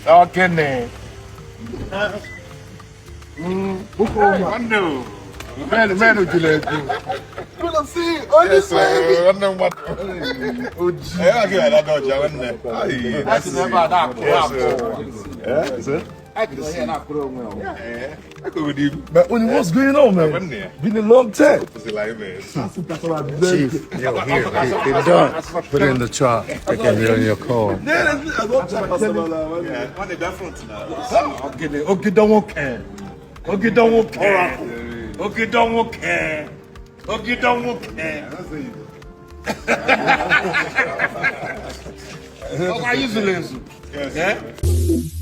Okay, Man, would you let you? Good to see you. Oh, this way. I know what. Oh, gee. I get that dog. That's never that. Yeah, sir. I could see that. Yeah, I could with you. But what's going on, man? Been a long time. Chief, you're here. You're done. Put it in the truck. I can hear on your call. Yeah, one day that front now. Okay, don't care. Okay, don't care. Okay, don't care. Okay, don't care. How are you, Zulenzu? Yes.